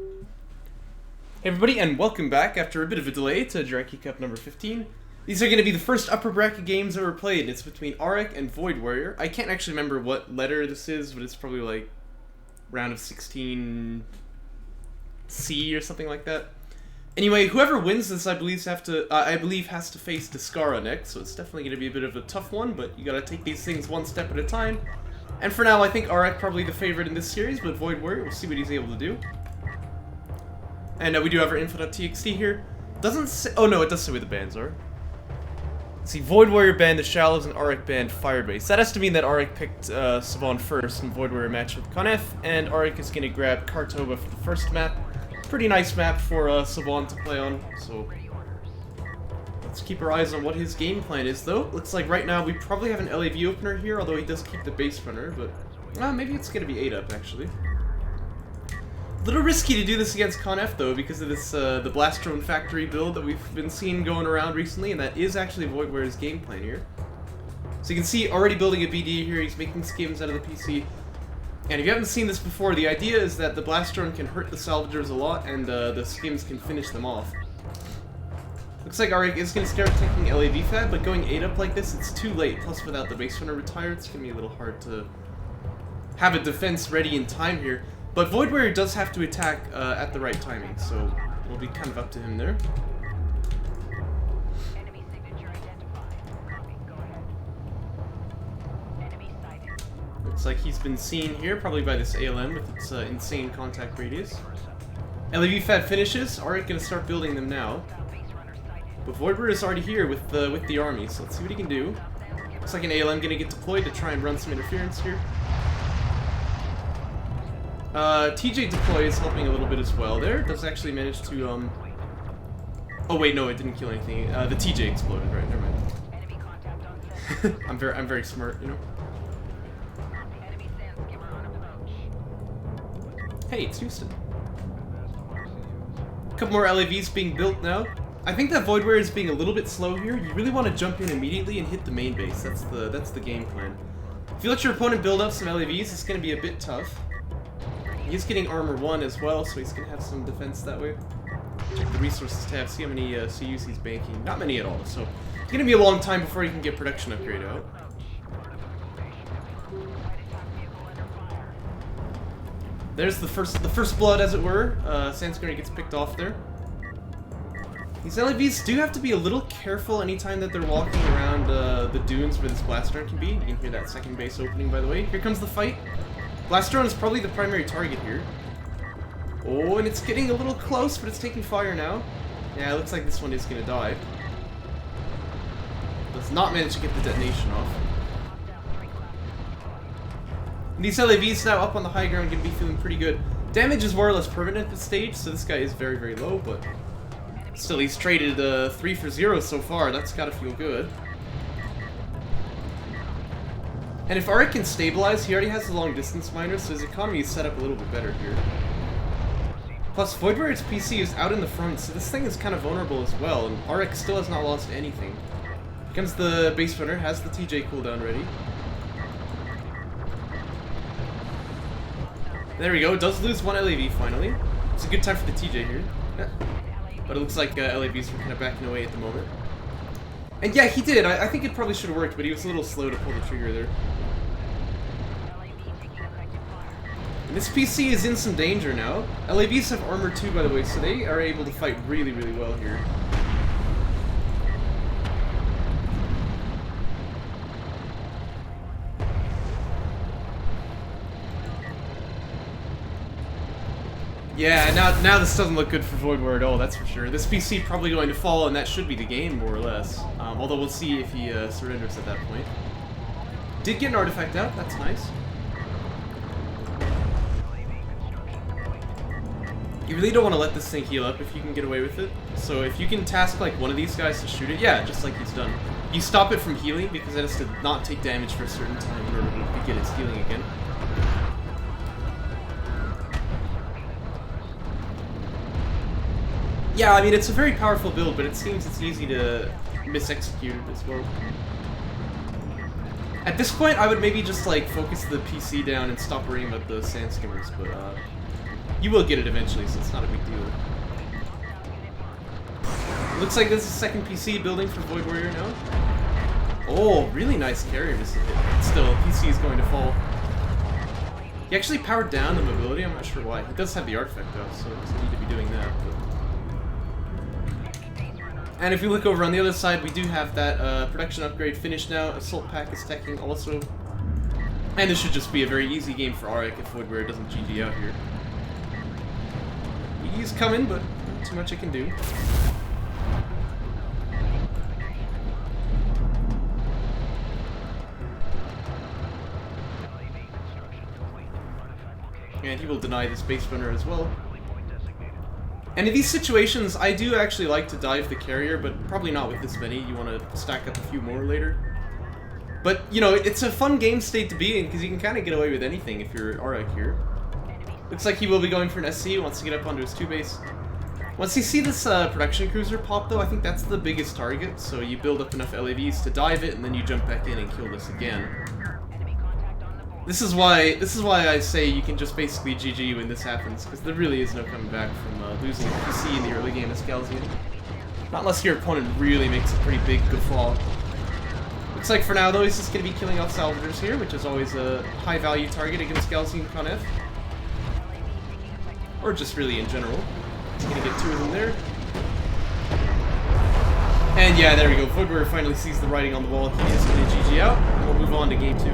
Hey everybody, and welcome back after a bit of a delay to Jaraci Cup number 15. These are going to be the first upper bracket games that were played. It's between AreKharak and VoidWarrior. I can't actually remember what letter this is, but it's probably like round of 16 C or something like that. Anyway, whoever wins this, I believe has to face Discara next, so it's definitely going to be a bit of a tough one, but you got to take these things one step at a time. And for now, I think AreKharak probably the favorite in this series, but VoidWarrior, we'll see what he's able to do. And we do have our info.txt here. Doesn't say, oh no, it does say where the bans are. Let's see, VoidWarrior banned the Shallows and AreKharak banned Firebase. That has to mean that AreKharak picked Savon first and VoidWarrior matched with Conef, and AreKharak is going to grab Kartoba for the first map. Pretty nice map for Savon to play on, so let's keep our eyes on what his game plan is though. Looks like right now we probably have an LAV opener here, although he does keep the base runner, but maybe it's going to be 8 up actually. A little risky to do this against Conef though, because of this the Blast Drone Factory build that we've been seeing going around recently, and that is actually VoidWarrior's game plan here. So you can see already building a BD here, he's making skims out of the PC. And if you haven't seen this before, the idea is that the Blast Drone can hurt the Salvagers a lot, and the skims can finish them off. Looks like AreKharak is going to start taking LAV Fab, but going 8 up like this, it's too late. Plus without the base runner retired, it's going to be a little hard to have a defense ready in time here. But VoidWarrior does have to attack at the right timing, so it'll be kind of up to him there. Enemy signature identified. Copy. Go ahead. Enemy sighted. Looks like he's been seen here, probably by this ALM with its insane contact radius. LAV Fab finishes. AreKharak gonna start building them now. Base runner sighted. But VoidWarrior is already here with the army, so let's see what he can do. Looks like an ALM gonna get deployed to try and run some interference here. TJ deploy is helping a little bit as well there. Does actually manage to, oh wait, no, it didn't kill anything. The TJ exploded, right? Never mind. Enemy contact on set. I'm very smart, you know. Enemy sand skimmer on approach. Hey, it's Houston. A couple more LAVs being built now. I think that VoidWarrior is being a little bit slow here. You really want to jump in immediately and hit the main base. That's the game plan. If you let your opponent build up some LAVs, it's going to be a bit tough. He's getting armor 1 as well, so he's going to have some defense that way. Check the resources tab, see how many CUs he's banking. Not many at all, so it's going to be a long time before he can get production upgrade out. There's the first blood, as it were. Sandsquare gets picked off there. These LAVs do have to be a little careful anytime that they're walking around the dunes where this blast drone can be. You can hear that second base opening, by the way. Here comes the fight. Blast drone is probably the primary target here. Oh, and it's getting a little close, but it's taking fire now. Yeah, it looks like this one is going to die. Does not manage to get the detonation off. And these LAVs now up on the high ground going to be feeling pretty good. Damage is more or less permanent at this stage, so this guy is very, very low, but still he's traded 3 for 0 so far. That's got to feel good. And if AreKharak can stabilize, he already has the long distance miner, so his economy is set up a little bit better here. Plus, VoidWarrior's PC is out in the front, so this thing is kind of vulnerable as well, and AreKharak still has not lost anything. Here comes the base runner, has the TJ cooldown ready. There we go, does lose 1 LAV finally. It's a good time for the TJ here. But it looks like LAVs were kind of backing away at the moment. And yeah, he did. I think it probably should have worked, but he was a little slow to pull the trigger there. And this PC is in some danger now. LAVs have armor 2, by the way, so they are able to fight really, really well here. Yeah, now this doesn't look good for VoidWarrior at all, that's for sure. This PC probably going to fall, and that should be the game, more or less. Although we'll see if he surrenders at that point. Did get an artifact out, that's nice. You really don't want to let this thing heal up if you can get away with it. So if you can task like one of these guys to shoot it, yeah, just like he's done. You stop it from healing because it has to not take damage for a certain time in order to get its healing again. Yeah, I mean, it's a very powerful build, but it seems it's easy to mis-execute it as well. At this point, I would maybe just, like, focus the PC down and stop worrying about the sand skimmers, but, You will get it eventually, so it's not a big deal. Looks like this is second PC building for VoidWarrior now. Oh, really nice carrier to hit. Still, PC is going to fall. He actually powered down the mobility, I'm not sure why. He does have the artifact though, so he doesn't need to be doing that. But... And if we look over on the other side, we do have that production upgrade finished now. Assault Pack is teching also. And this should just be a very easy game for AreK if VoidWarrior doesn't GG out here. He's coming, but not too much I can do. And he will deny the space runner as well. And in these situations, I do actually like to dive the carrier, but probably not with this many. You want to stack up a few more later. But, you know, it's a fun game state to be in, because you can kind of get away with anything if you're AreK here. Looks like he will be going for an SC, wants to get up onto his 2-base. Once you see this production cruiser pop, though, I think that's the biggest target. So you build up enough LAVs to dive it, and then you jump back in and kill this again. This is why I say you can just basically GG when this happens, because there really is no coming back from losing a PC in the early game as Scalzian. Not unless your opponent really makes a pretty big guffaw. Looks like for now, though, he's just going to be killing off salvagers here, which is always a high-value target against Scalzian Conf. Or just really in general. He's going to get 2 of them there. And yeah, there we go. VoidWarrior finally sees the writing on the wall. He is going to GG out, and we'll move on to game 2.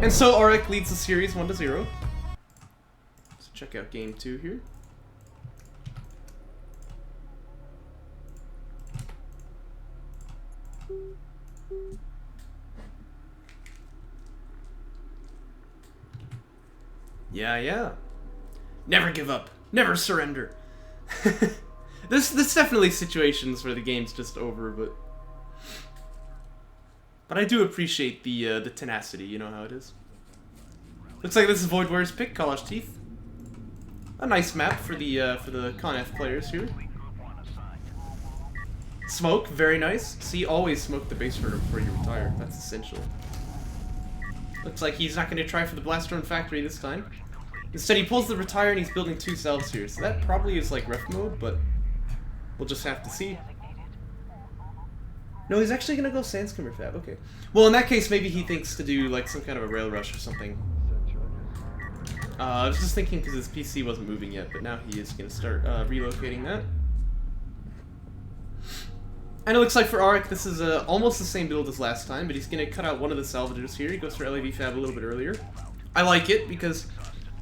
And so AreK leads the series 1-0. Let's check out game 2 here. Yeah. Never give up. Never surrender. There's definitely situations where the game's just over, but I do appreciate the tenacity, you know how it is. Looks like this is VoidWarrior's pick, College Teeth. A nice map for the Conf players here. Smoke, very nice. See, always smoke the base runner before you retire. That's essential. Looks like he's not going to try for the Blast Drone Factory this time. Instead, he pulls the retire and he's building 2 cells here. So that probably is like ref mode, but we'll just have to see. No, he's actually going to go Sandscreamer Fab, okay. Well, in that case, maybe he thinks to do like some kind of a rail rush or something. I was just thinking because his PC wasn't moving yet, but now he is going to start relocating that. And it looks like for AreK, this is almost the same build as last time, but he's going to cut out one of the salvagers here. He goes for LAV Fab a little bit earlier. I like it because,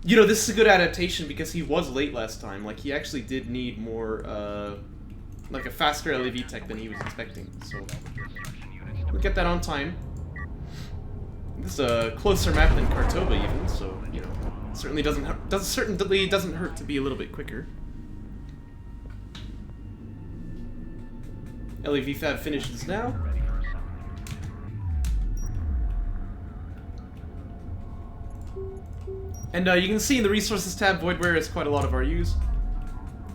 you know, this is a good adaptation because he was late last time. Like, he actually did need more, like a faster LAV tech than he was expecting. So, we'll get that on time. This is a closer map than Kartova even, so, you know, certainly doesn't hurt to be a little bit quicker. LAV Fab finishes now. And you can see in the Resources tab, VoidWarrior has quite a lot of RUs.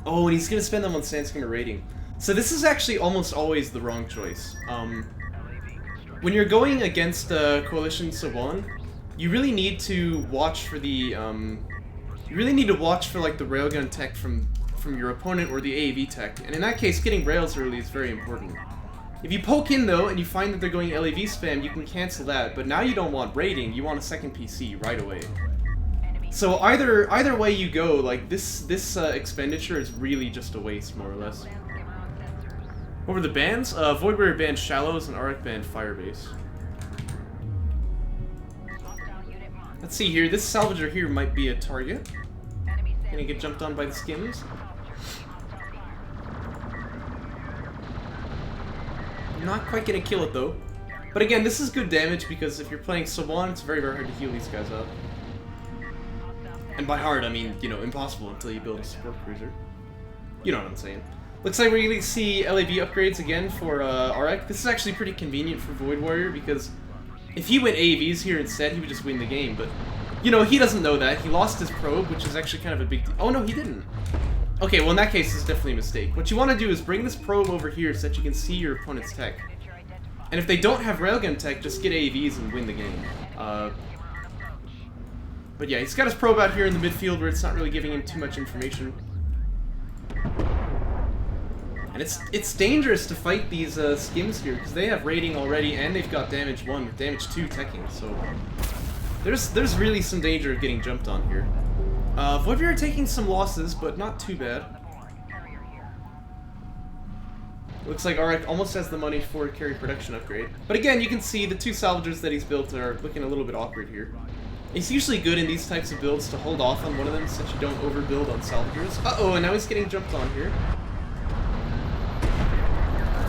Oh, and he's going to spend them on Sandscreamer raiding. So this is actually almost always the wrong choice. When you're going against Coalition Sawan, you really need to watch for the like the railgun tech from your opponent or the AAV tech, and in that case, getting rails early is very important. If you poke in though, and you find that they're going LAV spam, you can cancel that, but now you don't want raiding, you want a second PC right away. So either way you go, like this expenditure is really just a waste, more or less. What were the bans? VoidWarrior banned Shallows and AreK banned Firebase. Let's see here, this salvager here might be a target. Gonna get jumped on by the skims. Not quite gonna kill it though. But again, this is good damage because if you're playing Sawan, it's very, very hard to heal these guys up. And by hard, I mean, you know, impossible until you build a support cruiser. You know what I'm saying. Looks like we're gonna see LAV upgrades again for AreK. This is actually pretty convenient for VoidWarrior because if he went AAVs here instead, he would just win the game. But, you know, he doesn't know that. He lost his probe, which is actually kind of a big deal. Oh, no, he didn't. Okay, well, in that case, it's definitely a mistake. What you want to do is bring this probe over here so that you can see your opponent's tech. And if they don't have railgun tech, just get AAVs and win the game. But yeah, he's got his probe out here in the midfield where it's not really giving him too much information. And it's dangerous to fight these skims here, because they have rating already, and they've got damage 1 with damage 2 teching, so there's really some danger of getting jumped on here. VoidWarrior taking some losses, but not too bad. Looks like AreKharak almost has the money for a carry production upgrade. But again, you can see the 2 salvagers that he's built are looking a little bit awkward here. It's usually good in these types of builds to hold off on one of them since you don't overbuild on salvagers. Uh-oh, and now he's getting jumped on here.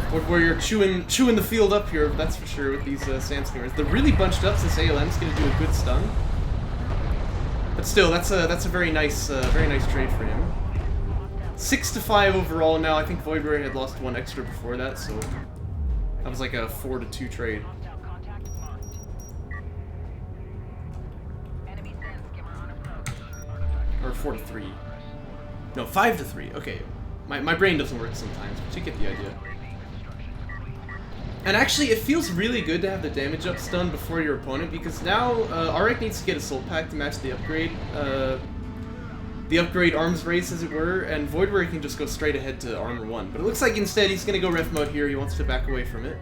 VoidWarrior chewing the field up here, that's for sure, with these sand skimmers. They're really bunched up, since ALM's going to do a good stun. But still, that's a very nice trade for him. 6-5 overall now. I think VoidWarrior had lost 1 extra before that, so that was like a 4-2 trade. Or 4-3. No, 5-3. Okay, my brain doesn't work sometimes, but you get the idea. And actually, it feels really good to have the damage up stun before your opponent, because now AreKharak needs to get Assault Pack to match the upgrade arms race, as it were, and VoidWarrior can just go straight ahead to Armor 1. But it looks like instead he's going to go ref mode here. He wants to back away from it.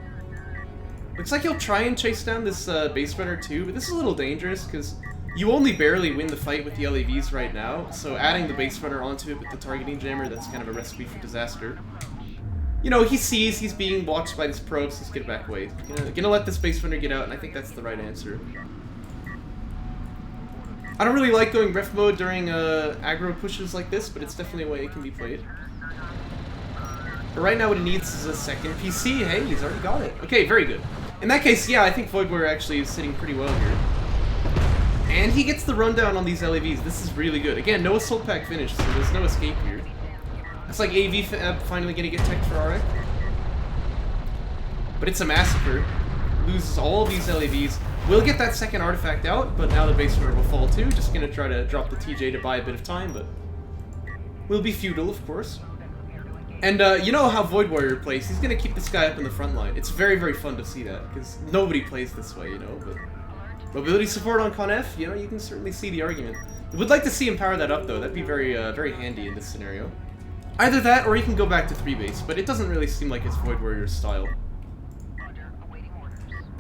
Looks like he'll try and chase down this base runner too, but this is a little dangerous, because you only barely win the fight with the LAVs right now, so adding the base runner onto it with the targeting jammer, that's kind of a recipe for disaster. You know, he sees he's being watched by this probe, so he's gonna back away. Gonna let this base runner get out, and I think that's the right answer. I don't really like going ref mode during aggro pushes like this, but it's definitely a way it can be played. But right now what he needs is a second PC. Hey, he's already got it. Okay, very good. In that case, yeah, I think VoidWarrior actually is sitting pretty well here. And he gets the rundown on these LAVs. This is really good. Again, no Assault Pack finish, so there's no escape here. It's like AV finally gonna get teched for AreKharak. But it's a massacre. Loses all these LAVs. Will get that second artifact out, but now the base runner will fall too. Just gonna try to drop the TJ to buy a bit of time, but will be futile, of course. And you know how VoidWarrior plays. He's gonna keep this guy up in the front line. It's very, very fun to see that, because nobody plays this way, you know. But mobility support on Con F, you know, you can certainly see the argument. I would like to see him power that up, though. That'd be very, very handy in this scenario. Either that, or he can go back to 3 base, but it doesn't really seem like it's VoidWarrior's style.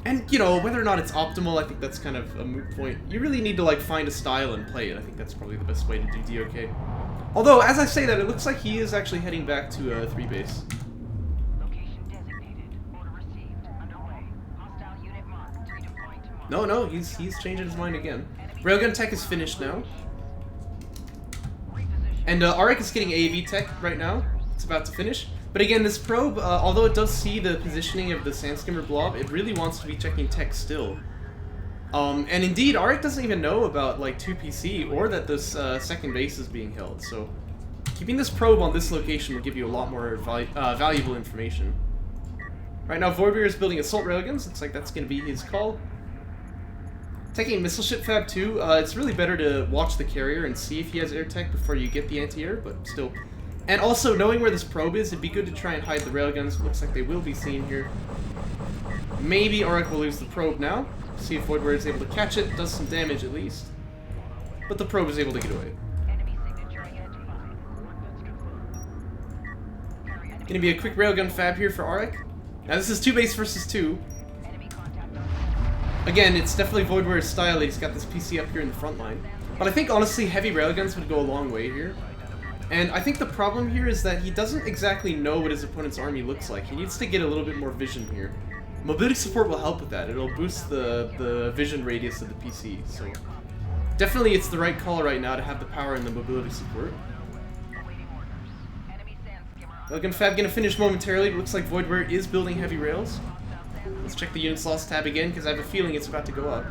And, you know, whether or not it's optimal, I think that's kind of a moot point. You really need to, like, find a style and play it. I think that's probably the best way to do DOK. Although, as I say that, it looks like he is actually heading back to 3 base. No, he's changing his mind again. Railgun tech is finished now. And AreKharak is getting AAV tech right now. It's about to finish. But again, this probe, although it does see the positioning of the Sandskimmer blob, it really wants to be checking tech still. And indeed, AreKharak doesn't even know about, like, 2PC or that this second base is being held. So keeping this probe on this location will give you a lot more valuable information. Right now, VoidWarrior is building Assault Railguns. Looks like that's going to be his call. Taking Missile Ship Fab 2, it's really better to watch the carrier and see if he has air tech before you get the anti-air, but still. And also, knowing where this probe is, it'd be good to try and hide the railguns. Looks like they will be seen here. Maybe AreKharak will lose the probe now. See if VoidWarrior is able to catch it, does some damage at least. But the probe is able to get away. Gonna be a quick railgun fab here for AreKharak. Now this is 2 base versus 2. Again, it's definitely VoidWarrior's style that he's got this PC up here in the front line. But I think, honestly, heavy railguns would go a long way here. And I think the problem here is that he doesn't exactly know what his opponent's army looks like. He needs to get a little bit more vision here. Mobility support will help with that. It'll boost the vision radius of the PC. So definitely it's the right call right now to have the power and the mobility support. Railgun fab gonna finish momentarily, but looks like VoidWarrior is building heavy rails. Let's check the units lost tab again, because I have a feeling it's about to go up.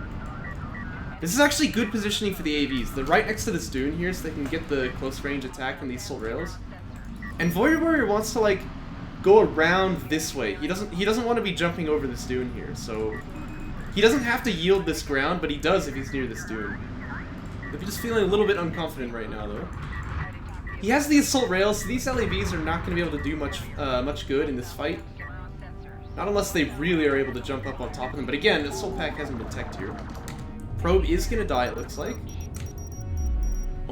This is actually good positioning for the AVs. They're right next to this dune here, so they can get the close range attack from these Assault Rails. And VoidWarrior wants to, like, go around this way. He doesn't want to be jumping over this dune here, so he doesn't have to yield this ground, but he does if he's near this dune. If you're just feeling a little bit unconfident right now, though. He has the Assault Rails, so these LAVs are not going to be able to do much good in this fight. Not unless they really are able to jump up on top of them. But again, Assault Pack hasn't been teched here. Probe is going to die, it looks like.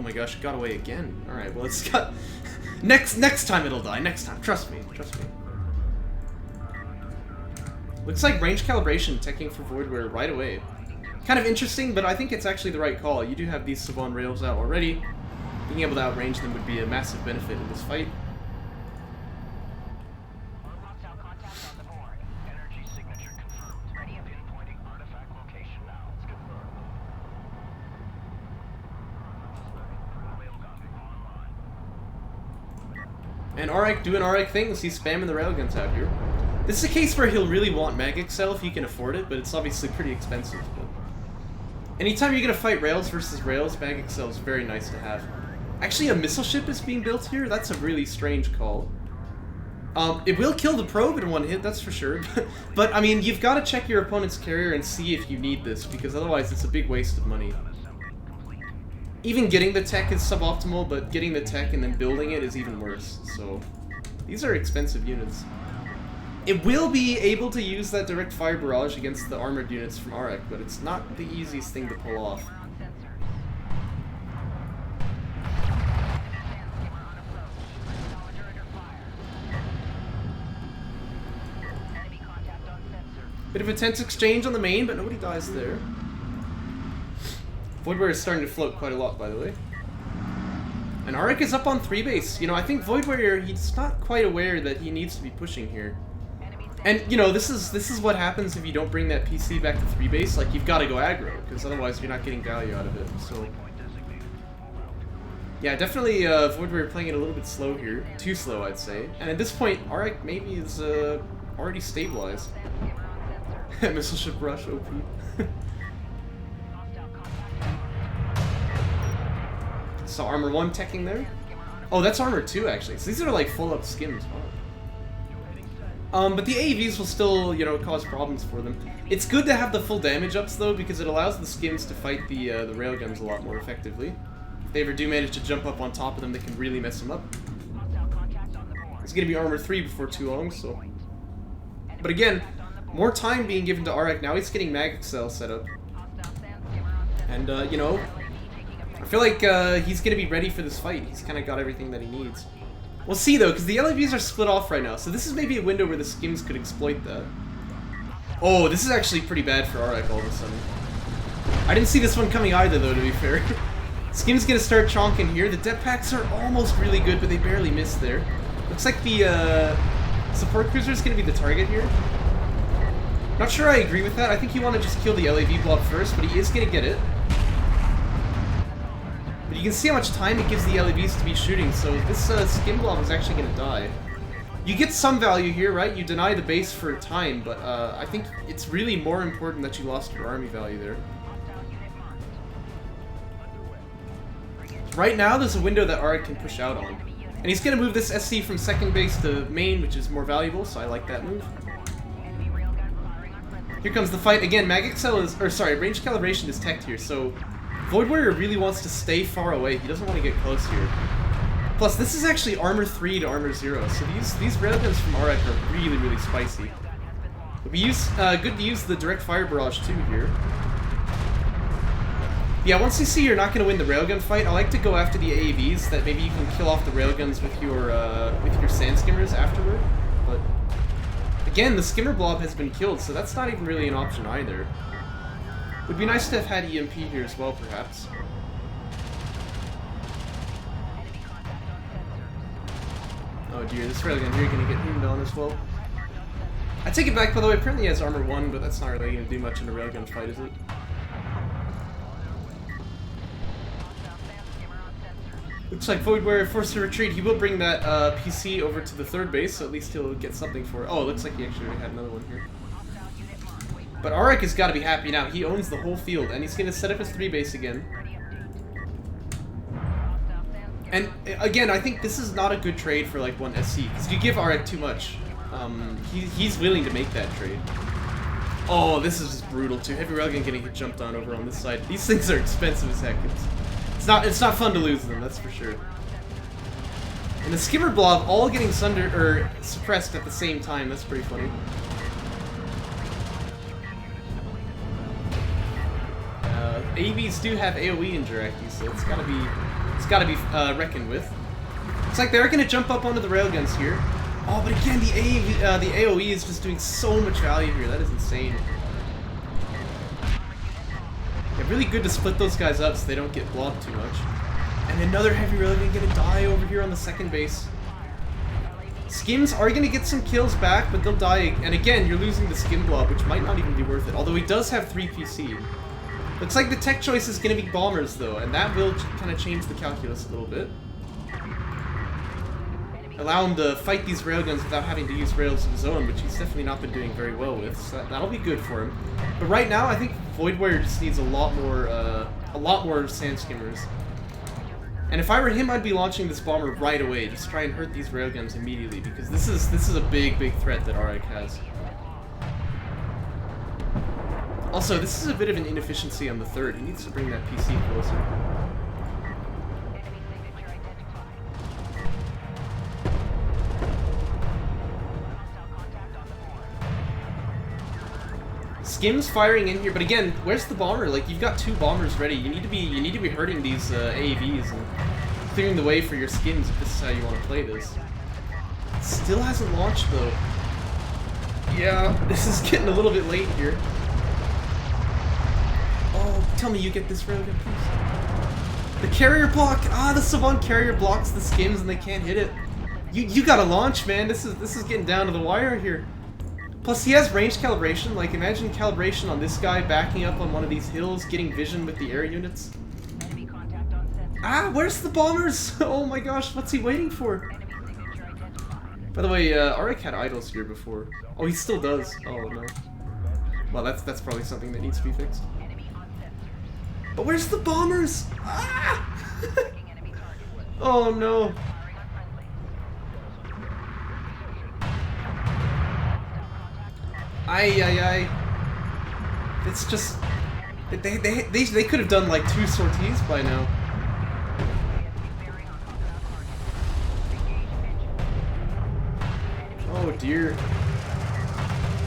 Oh my gosh, it got away again. Alright, well it's got... next time it'll die, next time. Trust me, trust me. Looks like range calibration teching for VoidWarrior right away. Kind of interesting, but I think it's actually the right call. You do have these Savon rails out already. Being able to outrange them would be a massive benefit in this fight. Hostile contact on the board. Energy signature confirmed. Ready and pinpointing artifact location now. It's confirmed. Railgun online. And AreK doing AreK things. He's spamming the railguns out here. This is a case where he'll really want Mag Excel if he can afford it, but it's obviously pretty expensive. But anytime you're gonna fight rails versus rails, Mag Excel is very nice to have. Actually, a missile ship is being built here. That's a really strange call. It will kill the probe in one hit, that's for sure. But I mean, you've got to check your opponent's carrier and see if you need this, because otherwise it's a big waste of money. Even getting the tech is suboptimal, but getting the tech and then building it is even worse. So these are expensive units. It will be able to use that direct fire barrage against the armored units from AreK, but it's not the easiest thing to pull off. Bit of a tense exchange on the main, but nobody dies there. VoidWarrior is starting to float quite a lot, by the way. And AreK is up on 3 base. You know, I think VoidWarrior, he's not quite aware that he needs to be pushing here. And, you know, this is what happens if you don't bring that PC back to 3 base. Like, you've got to go aggro, because otherwise you're not getting value out of it. So, yeah, definitely VoidWarrior playing it a little bit slow here. Too slow, I'd say. And at this point, AreK maybe is already stabilized. Missile ship rush, OP. So armor 1 teching there. Oh, that's armor 2 actually. So these are like full up skims. Wow. But the AEVs will still, you know, cause problems for them. It's good to have the full damage ups though, because it allows the skims to fight the railguns a lot more effectively. If they ever do manage to jump up on top of them, they can really mess them up. It's gonna be armor 3 before too long, so. But again, more time being given to AreK. Now he's getting Mag Excel set up. And, you know, I feel like he's going to be ready for this fight. He's kind of got everything that he needs. We'll see, though, because the LAVs are split off right now. So this is maybe a window where the skims could exploit that. Oh, this is actually pretty bad for AreK all of a sudden. I didn't see this one coming either, though, to be fair. Skim's going to start chonking here. The depth packs are almost really good, but they barely missed there. Looks like the support cruiser is going to be the target here. Not sure I agree with that. I think you want to just kill the LAV blob first, but he is going to get it. But you can see how much time it gives the LAVs to be shooting, so this skim blob is actually going to die. You get some value here, right? You deny the base for time, but I think it's really more important that you lost your army value there. Right now, there's a window that AreK can push out on. And he's going to move this SC from second base to main, which is more valuable, so I like that move. Here comes the fight again. Mag Excel is, or sorry, range calibration is teched here, so VoidWarrior really wants to stay far away. He doesn't want to get close here. Plus, this is actually armor 3 to armor 0, so these railguns from AreK are really, really spicy. But we use good to use the direct fire barrage too here. Yeah, once you see you're not going to win the railgun fight, I like to go after the AAVs that maybe you can kill off the railguns with your sand skimmers afterward. But again, the skimmer blob has been killed, so that's not even really an option either. Would be nice to have had EMP here as well, perhaps. Oh dear, this railgun here gonna get hoomed on as well. I take it back, by the way, apparently he has armor 1, but that's not really gonna do much in a railgun fight, is it? Looks like VoidWarrior forced to retreat. He will bring that PC over to the third base, so at least he'll get something for it. Oh, it looks like he actually already had another one here. But AreK has got to be happy now. He owns the whole field, and he's going to set up his 3 base again. And again, I think this is not a good trade for like one SC, because you give AreK too much. He's willing to make that trade. Oh, this is just brutal too. Heavy railgun getting jumped on over on this side. These things are expensive as heck. It's not fun to lose them, that's for sure. And the skimmer blob all getting suppressed at the same time. That's pretty funny. AVs do have AoE in Jaraci, so it's gotta be reckoned with. It's like they're gonna jump up onto the railguns here. Oh, but again, the AoE is just doing so much value here. That is insane. Yeah, really good to split those guys up so they don't get blobbed too much. And another heavy railgun gonna die over here on the second base. Skims are gonna get some kills back, but they'll die. And again, you're losing the skim blob, which might not even be worth it. Although he does have 3 PC. Looks like the tech choice is gonna be bombers though, and that will kind of change the calculus a little bit. Allow him to fight these railguns without having to use rails of his own, which he's definitely not been doing very well with. So that'll be good for him. But right now, I think VoidWarrior just needs a lot more sand skimmers. And if I were him, I'd be launching this bomber right away. Just try and hurt these railguns immediately, because this is a big threat that AreKharak has. Also, this is a bit of an inefficiency on the third. He needs to bring that PC closer. Skims firing in here, but again, where's the bomber? Like, you've got 2 bombers ready. You need to be hurting these AAVs and clearing the way for your skims if this is how you want to play this. It still hasn't launched though. Yeah, this is getting a little bit late here. Oh, tell me you get this railgun, please. The carrier block. Ah, the Savant carrier blocks the skims and they can't hit it. You gotta launch, man. This is getting down to the wire here. Plus, he has range calibration. Like, imagine calibration on this guy backing up on one of these hills, getting vision with the air units. Ah, where's the bombers? Oh my gosh, what's he waiting for? By the way, AreKharak had idols here before. Oh, he still does. Oh no. Well, that's probably something that needs to be fixed. But where's the bombers? Ah! Oh no. Ay. It's just they could have done like 2 sorties by now. Oh dear.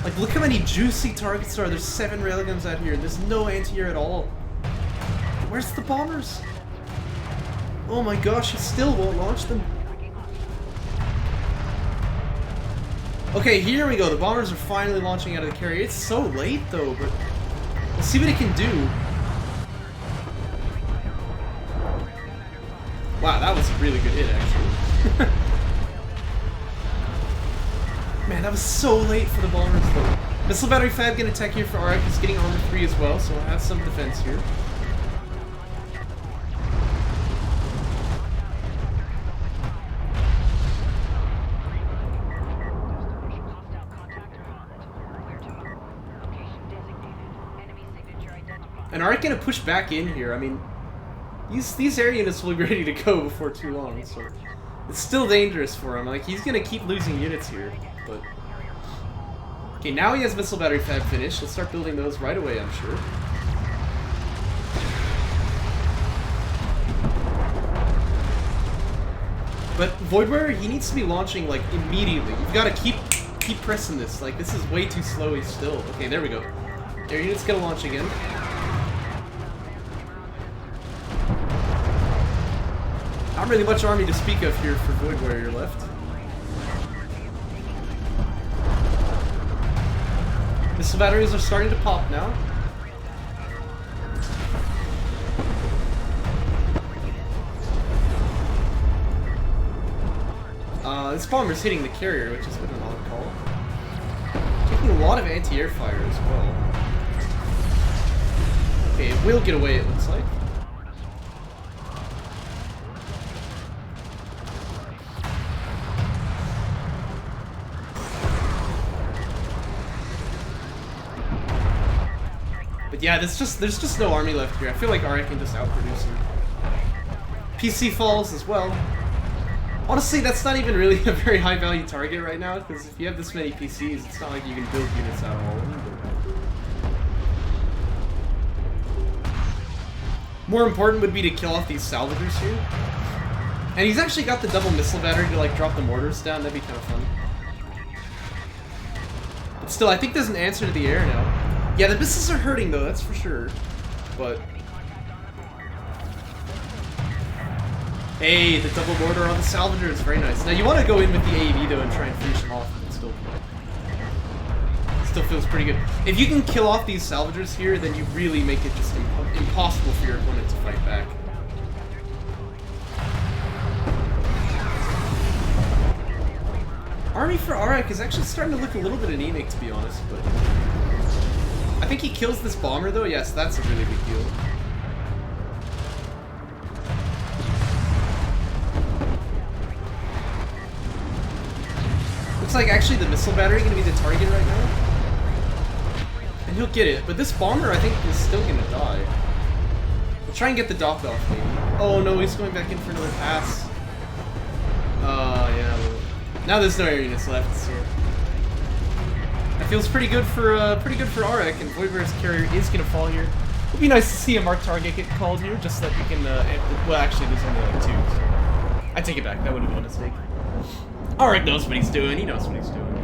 Like, look how many juicy targets there are. There's 7 railguns out here and there's no anti-air at all. Where's the bombers? Oh my gosh, he still won't launch them. Okay, here we go. The bombers are finally launching out of the carrier. It's so late, though, but we'll see what it can do. Wow, that was a really good hit, actually. Man, that was so late for the bombers, though. Missile battery fab gonna attack here for AreKharak. He's getting armor 3 as well, so we'll have some defense here. And AreKharak gonna push back in here. I mean, these air units will be ready to go before too long, so it's still dangerous for him. Like, he's gonna keep losing units here, but okay, now he has missile battery fab finished. He'll start building those right away, I'm sure. But VoidWarrior, he needs to be launching like immediately. You've got to keep pressing this. Like, this is way too slow still. Okay, there we go. Air unit's gonna launch again. Not really much army to speak of here for VoidWarrior left. Missile batteries are starting to pop now. This bomber's hitting the carrier, which has been an odd call. Taking a lot of anti-air fire as well. Okay, it will get away, it looks like. But yeah, there's just no army left here. I feel like AreKharak can just outproduce him. PC falls as well. Honestly, that's not even really a very high value target right now, because if you have this many PCs, it's not like you can build units out of all of them. More important would be to kill off these salvagers here. And he's actually got the double missile battery to like drop the mortars down. That'd be kind of fun. But still, I think there's an answer to the air now. Yeah, the missiles are hurting though, that's for sure. But Hey, the double mortar on the salvager is very nice. Now you want to go in with the AEV though and try and finish him off, but still feels pretty good. If you can kill off these salvagers here, then you really make it just impossible for your opponent to fight back. Army for AreKharak is actually starting to look a little bit anemic, to be honest, but I think he kills this bomber though. Yes, that's a really big deal. Looks like actually the missile battery gonna be the target right now. And he'll get it, but this bomber I think is still gonna die. We'll try and get the dock off maybe. Oh no, he's going back in for another pass. Yeah. Now there's no air units left, so that feels pretty good for AreKharak, and VoidWarrior's carrier is gonna fall here. It'd be nice to see a marked target get called here, just so that we can. Well, actually, there's only like 2. So I take it back. That would have been a mistake. AreKharak knows what he's doing. He knows what he's doing.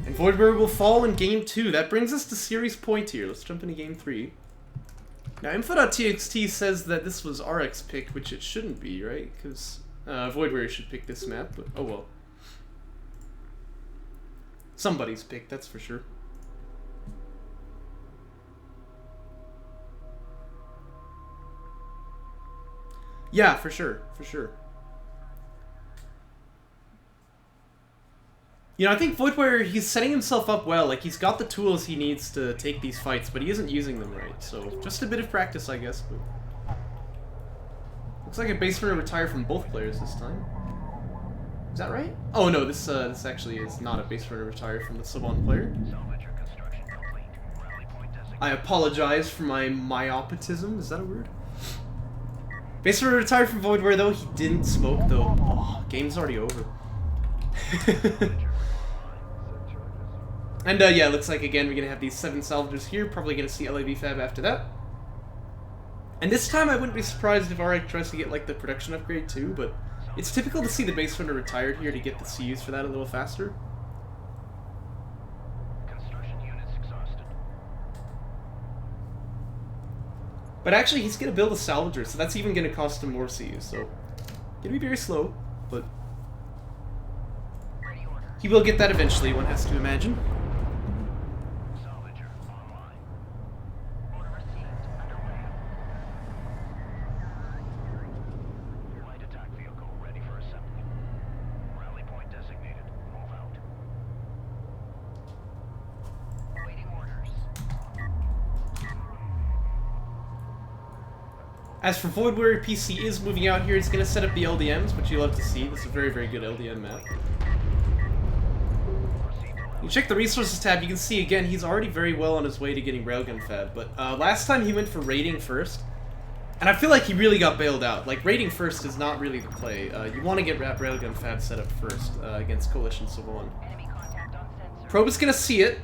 And VoidWarrior will fall in game 2. That brings us to series point here. Let's jump into game 3. Now, info.txt says that this was AreKharak's pick, which it shouldn't be, right? Because VoidWarrior should pick this map, but oh well. Somebody's pick, that's for sure. Yeah, for sure, for sure. You know, I think VoidWarrior, he's setting himself up well. Like, he's got the tools he needs to take these fights, but he isn't using them right. So, just a bit of practice, I guess. But looks like a base runner retired from both players this time. Is that right? Oh no, this actually is not a base runner retired from the sub-on player. I apologize for my myopitism. Is that a word? Base runner retired from VoidWarrior though. He didn't smoke though. Oh, game's already over. And yeah, looks like again we're gonna have these 7 salvagers here. Probably gonna see LAV Fab after that. And this time I wouldn't be surprised if AreKharak tries to get like the production upgrade too, but it's typical to see the base runner retired here to get the CUs for that a little faster. Construction units exhausted. But actually he's gonna build a salvager, so that's even gonna cost him more CUs, so gonna be very slow, but he will get that eventually, one has to imagine. Salvager online. Order received. Underway. Light attack vehicle ready for assembly. Rally point designated. Move out. Awaiting orders. As for VoidWarrior, PC is moving out here. It's going to set up the LDMs, which you love to see. This is a very, very good LDM map. You check the resources tab, you can see again, he's already very well on his way to getting Railgun Fab, but last time he went for raiding first, and I feel like he really got bailed out. Like, raiding first is not really the play. You want to get Railgun Fab set up first against Coalition Civil 1. Probe is going to see it.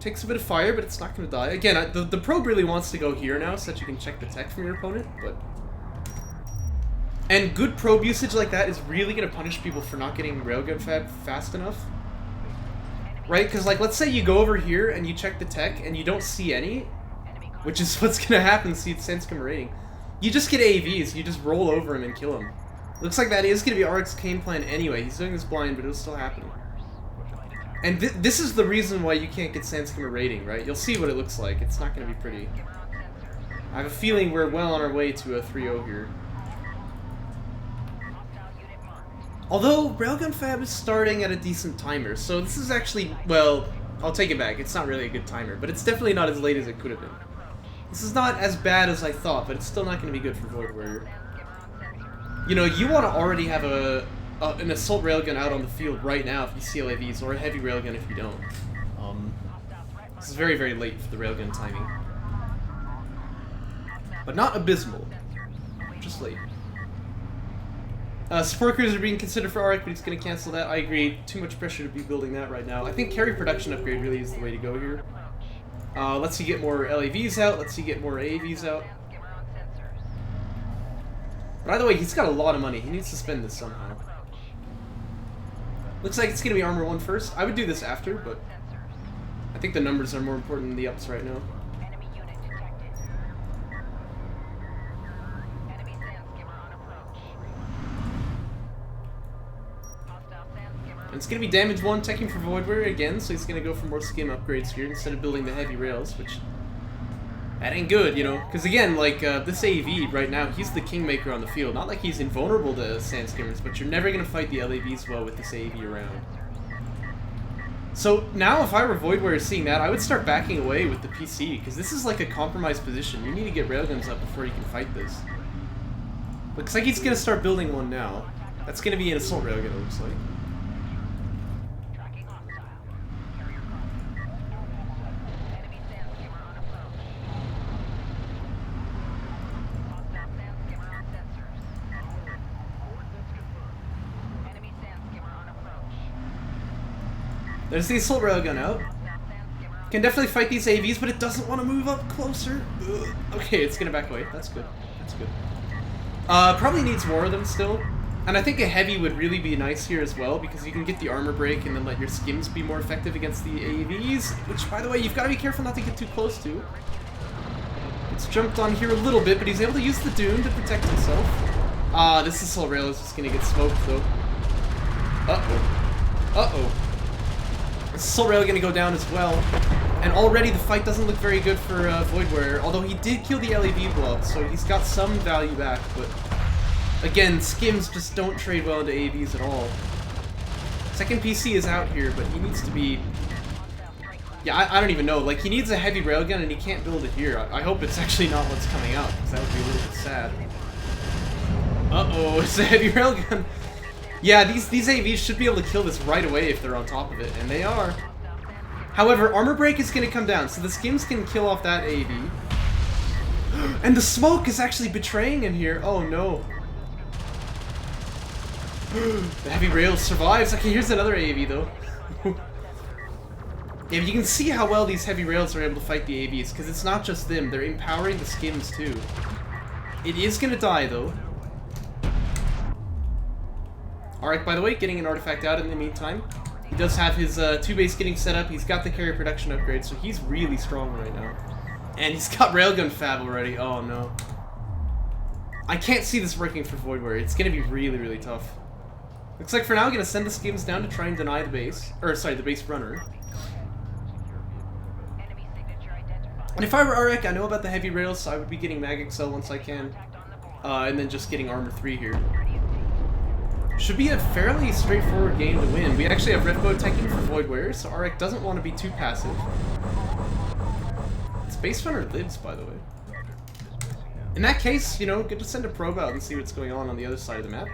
Takes a bit of fire, but it's not going to die. Again, the probe really wants to go here now so that you can check the tech from your opponent, but... And good probe usage like that is really going to punish people for not getting Railgun Fab fast enough. Right? Because, like, let's say you go over here and you check the tech and you don't see any, which is what's going to happen, see it's Senscom raiding. You just get AVs, you just roll over him and kill him. Looks like that is going to be AreKharak's game plan anyway. He's doing this blind, but it'll still happen. And this is the reason why you can't get Senscom raiding, right? You'll see what it looks like. It's not going to be pretty. I have a feeling we're well on our way to a 3-0 here. Although, Railgun Fab is starting at a decent timer, so this is actually, well, I'll take it back. It's not really a good timer, but it's definitely not as late as it could have been. This is not as bad as I thought, but it's still not going to be good for VoidWarrior. You know, you want to already have an assault railgun out on the field right now if you see LAVs, or a heavy railgun if you don't. This is very, very late for the railgun timing. But not abysmal. Just late. Support crews are being considered for AreKharak, but he's going to cancel that. I agree. Too much pressure to be building that right now. I think carry production upgrade really is the way to go here. Let's see get more LAVs out. Let's see get more AVs out. By the way, he's got a lot of money. He needs to spend this somehow. Looks like it's going to be Armor 1 first. I would do this after, but I think the numbers are more important than the ups right now. And it's going to be damage 1 teching for VoidWarrior again, so he's going to go for more skim upgrades here instead of building the heavy rails, which... that ain't good, you know? Because again, like, this AV right now, he's the kingmaker on the field. Not like he's invulnerable to sand skimmers, but you're never going to fight the LAVs well with this AV around. So now if I were VoidWarrior seeing that, I would start backing away with the PC, because this is like a compromised position. You need to get railguns up before you can fight this. Looks like he's going to start building one now. That's going to be an assault railgun, it looks like. There's the assault railgun out. Can definitely fight these AVs, but it doesn't want to move up closer. Ugh. Okay, it's gonna back away. That's good. That's good. Probably needs more of them still. And I think a heavy would really be nice here as well, because you can get the armor break and then let your skims be more effective against the AVs, which, by the way, you've got to be careful not to get too close to. It's jumped on here a little bit, but he's able to use the dune to protect himself. This assault rail is just gonna get smoked, though. Uh-oh. Uh-oh. Assault rail gonna go down as well, and already the fight doesn't look very good for VoidWarrior, although he did kill the LAV blob, so he's got some value back, but again, skims just don't trade well into AVs at all. Second PC is out here, but he needs to be... yeah, I don't even know, like, he needs a heavy railgun and he can't build it here. I hope it's actually not what's coming out, because that would be a little bit sad. Uh-oh, it's a heavy railgun! Yeah, these AVs should be able to kill this right away if they're on top of it, and they are. However, armor break is going to come down, so the skims can kill off that AV. And the smoke is actually betraying him here. Oh no. The heavy rail survives. Okay, here's another AV though. Yeah, you can see how well these heavy rails are able to fight the AVs, because it's not just them, they're empowering the skims too. It is going to die though. AreKharak, by the way, getting an artifact out in the meantime. He does have his 2-base getting set up. He's got the carrier production upgrade, so he's really strong right now. And he's got railgun fab already. Oh no. I can't see this working for VoidWarrior. It's going to be really, really tough. Looks like for now I'm going to send the skims down to try and deny the base. Or, sorry, the base runner. And if I were AreKharak, I know about the heavy rails, so I would be getting Mag Excel once I can. And then just getting Armor 3 here. Should be a fairly straightforward game to win. We actually have Red Bow teching for VoidWarrior, so AreKharak doesn't want to be too passive. Its base runner lives, by the way. In that case, you know, get to send a probe out and see what's going on the other side of the map.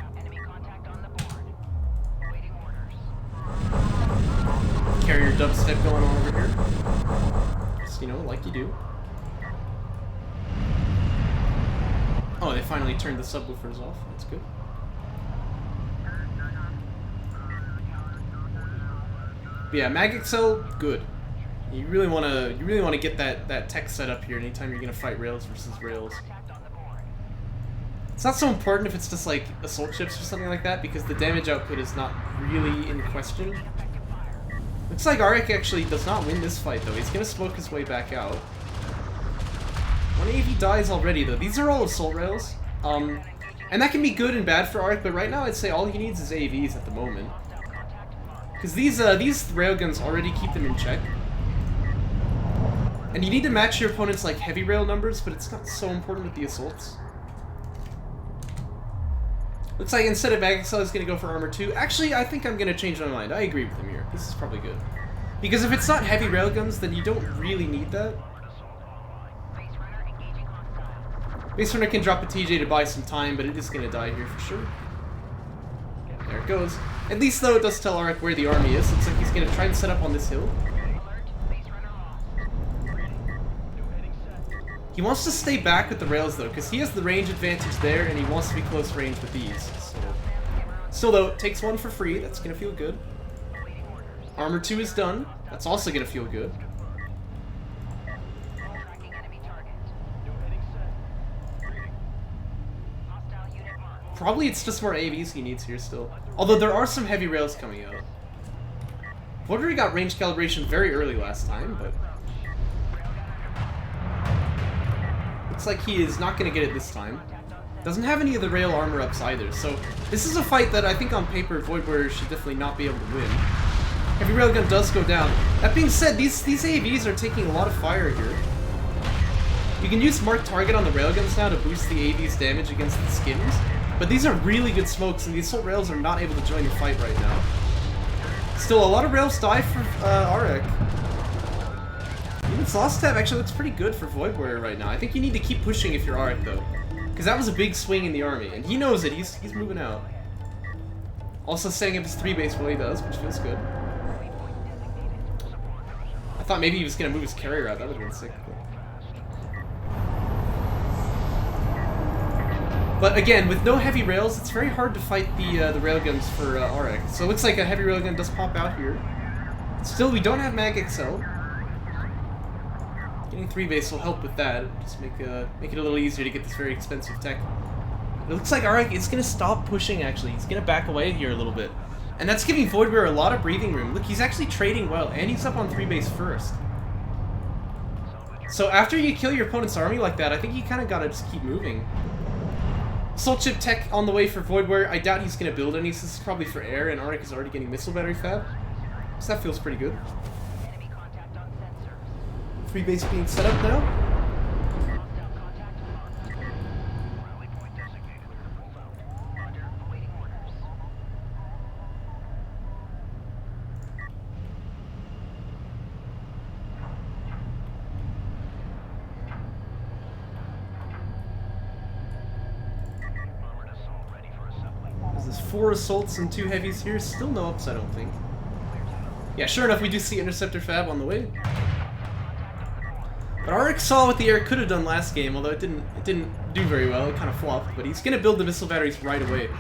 Carrier dubstep going on over here. Just, you know, like you do. Oh, they finally turned the subwoofers off. That's good. But yeah, Mag Excel, good. You really wanna get that tech set up here anytime you're gonna fight rails versus rails. It's not so important if it's just like assault ships or something like that, because the damage output is not really in question. Looks like AreKharak actually does not win this fight though. He's gonna smoke his way back out. One AV dies already though. These are all assault rails. And that can be good and bad for AreKharak, but right now I'd say all he needs is AVs at the moment. Because these railguns already keep them in check. And you need to match your opponent's like heavy rail numbers, but it's not so important with the assaults. Looks like instead of Mag Excel, he's going to go for Armor 2. Actually, I think I'm going to change my mind. I agree with him here. This is probably good. Because if it's not heavy railguns, then you don't really need that. Base Runner can drop a TJ to buy some time, but it is going to die here for sure. There it goes. At least, though, it does tell AreKharak where the army is. Looks like he's going to try and set up on this hill. He wants to stay back with the rails, though, because he has the range advantage there, and he wants to be close range with these. So. Still, though, takes one for free. That's going to feel good. Armor 2 is done. That's also going to feel good. Probably it's just more AVs he needs here still. Although there are some heavy rails coming out. VoidWarrior got range calibration very early last time, but... looks like he is not going to get it this time. Doesn't have any of the rail armor ups either, so this is a fight that I think on paper VoidWarrior should definitely not be able to win. Heavy railgun does go down. That being said, these AVs are taking a lot of fire here. You can use mark target on the railguns now to boost the AV's damage against the skims, but these are really good smokes, and the assault rails are not able to join the fight right now. Still, a lot of rails die for AreK. Even Sloth Stab actually looks pretty good for VoidWarrior right now. I think you need to keep pushing if you're AreK though, because that was a big swing in the army, and he knows it. He's moving out. Also setting up his 3 base while he does, which feels good. I thought maybe he was gonna move his carrier out. That would have been sick. But again, with no heavy rails, it's very hard to fight the railguns for AreK. So it looks like a heavy railgun does pop out here. Still, we don't have Mag XL. Getting 3 base will help with that. Just make it a little easier to get this very expensive tech. It looks like AreK is going to stop pushing, actually. He's going to back away here a little bit. And that's giving VoidWarrior a lot of breathing room. Look, he's actually trading well, and he's up on 3 base first. So after you kill your opponent's army like that, I think you kind of got to just keep moving. Assault chip tech on the way for VoidWarrior. I doubt he's going to build any, so this is probably for air, and AreK is already getting missile battery fab. So that feels pretty good. 3 base being set up now. There's 4 assaults and 2 heavies here. Still no ups, I don't think. Yeah, sure enough, we do see interceptor fab on the way. But AreK saw what the air could have done last game, although it didn't do very well. It kind of flopped. But he's gonna build the missile batteries right away.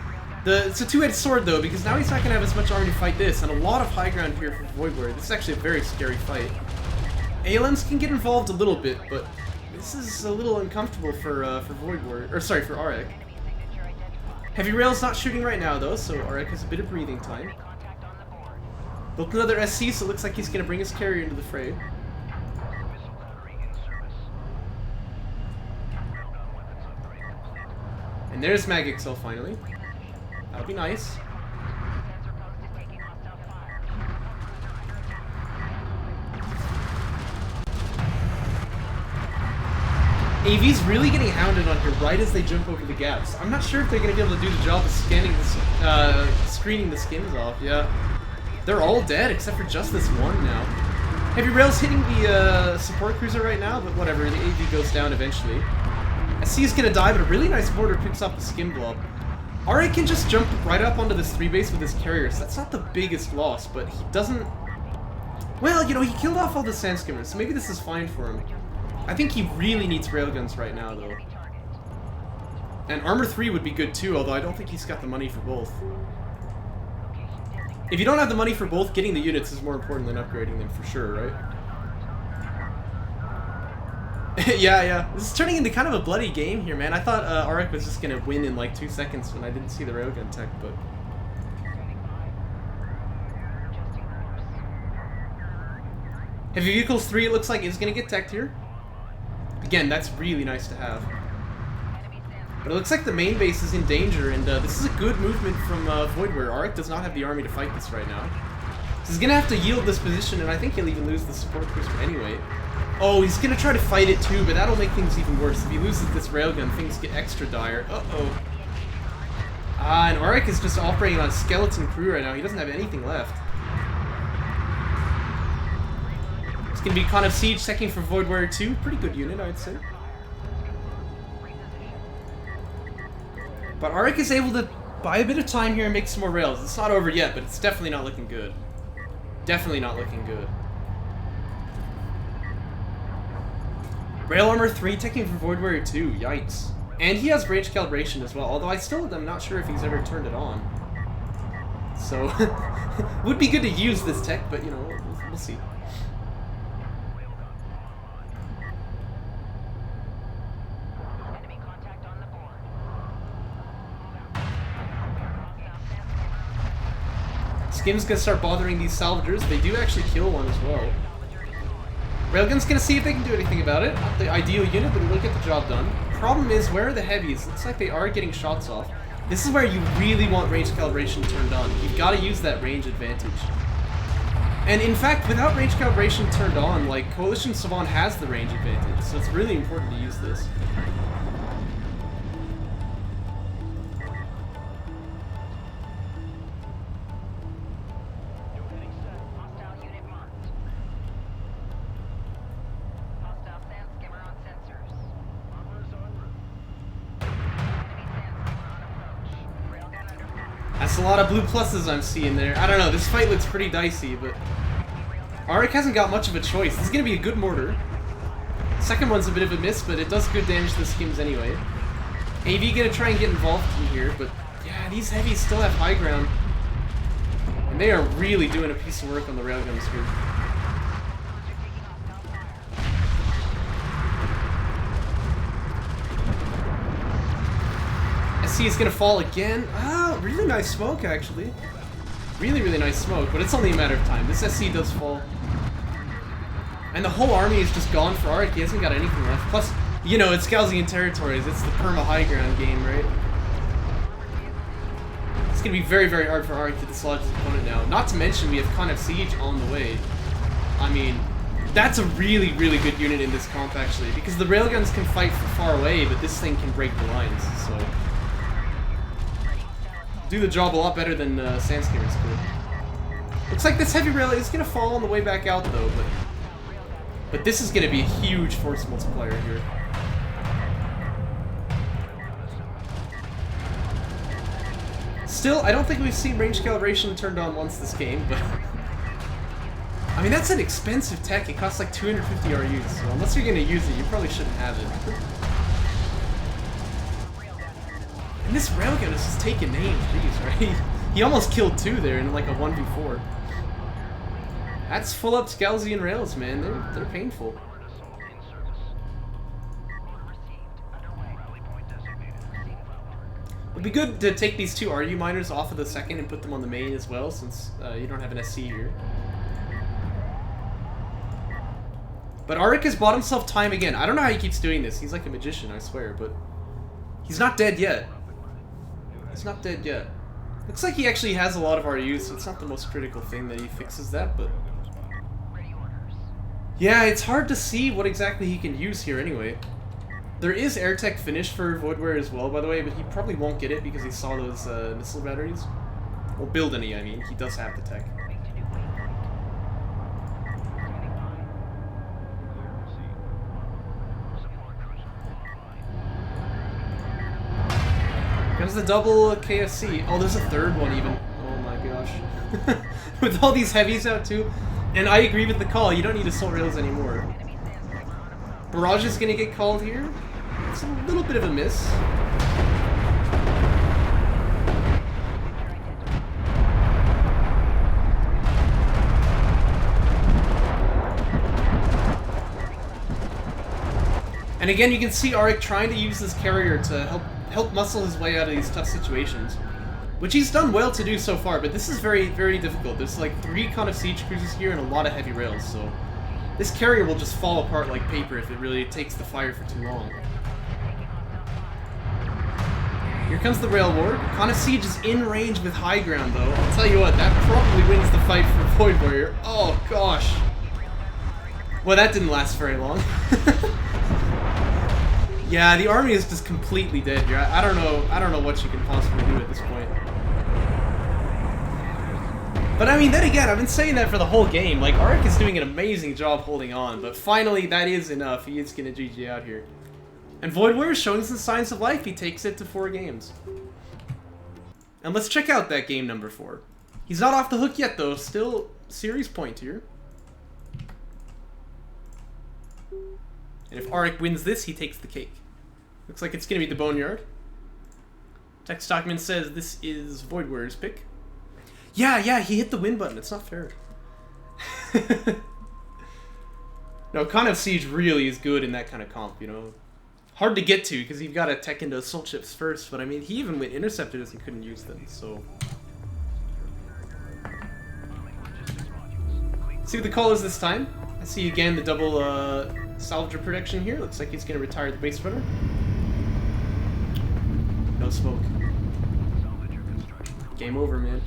It's a 2-edged sword though, because now he's not gonna have as much army to fight this, and a lot of high ground here for VoidWarrior. This is actually a very scary fight. ALMs can get involved a little bit, but this is a little uncomfortable for VoidWarrior, or sorry, for AreK. Heavy rail's not shooting right now though, so AreK has a bit of breathing time. Built another SC, so it looks like he's gonna bring his carrier into the fray. And there's Mag XL finally. That'll be nice. AV's really getting hounded on here right as they jump over the gaps. I'm not sure if they're going to be able to do the job of scanning this, screening the skins off. Yeah, they're all dead except for just this one now. Heavy rail's hitting the support cruiser right now, but whatever. The AV goes down eventually. SC is going to die, but a really nice mortar picks up the skim blob. AreK can just jump right up onto this 3 base with his carrier, so that's not the biggest loss, but he doesn't... Well, you know, he killed off all the sand skimmers, so maybe this is fine for him. I think he really needs railguns right now, though. And Armor 3 would be good too, although I don't think he's got the money for both. If you don't have the money for both, getting the units is more important than upgrading them for sure, right? Yeah. This is turning into kind of a bloody game here, man. I thought AreK was just gonna win in like 2 seconds when I didn't see the railgun tech, but... Heavy Vehicles 3, it looks like, is gonna get teched here. Again, that's really nice to have. But it looks like the main base is in danger, and this is a good movement from VoidWarrior. AreK does not have the army to fight this right now. So he's gonna have to yield this position, and I think he'll even lose the support cruiser anyway. Oh, he's gonna try to fight it too, but that'll make things even worse. If he loses this railgun, things get extra dire. Uh-oh. And AreK is just operating on a skeleton crew right now. He doesn't have anything left. It's gonna be kind of siege checking for VoidWarrior 2. Pretty good unit, I'd say. But AreK is able to buy a bit of time here and make some more rails. It's not over yet, but it's definitely not looking good. Definitely not looking good. Rail Armor 3 taking for VoidWarrior 2. Yikes. And he has range calibration as well, although I still am not sure if he's ever turned it on. So, would be good to use this tech, but you know, we'll see. Skim's gonna start bothering these salvagers. They do actually kill one as well. Railgun's gonna see if they can do anything about it. Not the ideal unit, but it will get the job done. problem is, where are the heavies? Looks like they are getting shots off. This is where you really want range calibration turned on. You've got to use that range advantage. And in fact, without range calibration turned on, like, Coalition Savant has the range advantage, so it's really important to use this. That's a lot of blue pluses I'm seeing there. I don't know, this fight looks pretty dicey, but AreK hasn't got much of a choice. This is going to be a good mortar. Second one's a bit of a miss, but it does good damage to the skims anyway. AV going to try and get involved in here, but yeah, these heavies still have high ground. And they are really doing a piece of work on the railguns here. SC is going to fall again. Ah, really nice smoke, actually. Really, really nice smoke, but it's only a matter of time. This SC does fall. And the whole army is just gone for AreK. He hasn't got anything left. Plus, you know, it's Scalzian territories. It's the perma high ground game, right? It's going to be very, very hard for AreK to dislodge his opponent now. Not to mention, we have Con of Siege on the way. I mean, that's a really, really good unit in this comp, actually, because the railguns can fight from far away, but this thing can break the lines, so do the job a lot better than Sandskimmers could. Looks like this heavy rail is going to fall on the way back out, though, but this is going to be a huge force multiplier here. Still, I don't think we've seen range calibration turned on once this game, but I mean, that's an expensive tech. It costs like 250 RUs, so unless you're going to use it, you probably shouldn't have it. And this railgun is just taking names, jeez, right? He almost killed two there in like a 1v4. That's full up Scalzian rails, man. They're painful. It'd be good to take these two RU miners off of the second and put them on the main as well, since you don't have an SC here. But AreK has bought himself time again. I don't know how he keeps doing this. He's like a magician, I swear, but he's not dead yet. He's not dead yet. Looks like he actually has a lot of RUs, so it's not the most critical thing that he fixes that, but yeah, it's hard to see what exactly he can use here anyway. There is air tech finish for VoidWarrior as well, by the way, but he probably won't get it because he saw those missile batteries. Or build any, I mean. He does have the tech. Comes the double KFC. Oh, there's a third one even. Oh my gosh. With all these heavies out too. And I agree with the call. You don't need assault rails anymore. Barrage is going to get called here. It's a little bit of a miss. And again, you can see AreK trying to use this carrier to help muscle his way out of these tough situations, which he's done well to do so far, but this is very, very difficult. There's like 3 Con of Siege cruisers here and a lot of heavy rails, so this carrier will just fall apart like paper if it really takes the fire for too long. Here comes the rail war. Con of Siege is in range with high ground, though. I'll tell you what, that probably wins the fight for VoidWarrior. Oh gosh. Well, that didn't last very long. Yeah, the army is just completely dead here. I don't know what you can possibly do at this point. But I mean, then again, I've been saying that for the whole game. Like, AreK is doing an amazing job holding on, but finally that is enough. He is gonna GG out here. And VoidWarrior is showing some signs of life. He takes it to 4 games. And let's check out that game number 4. He's not off the hook yet, though. Still series point here. And if AreK wins this, he takes the cake. Looks like it's going to be the Boneyard. Text document says this is VoidWarrior's pick. Yeah, he hit the win button. It's not fair. No, Con of Siege really is good in that kind of comp, you know. Hard to get to, because you've got to tech into assault ships first, but I mean, he even went interceptors and couldn't use them, so. See what the call is this time. I see again the double salvager protection here. Looks like he's going to retire the base runner. no smoke. Game over, man.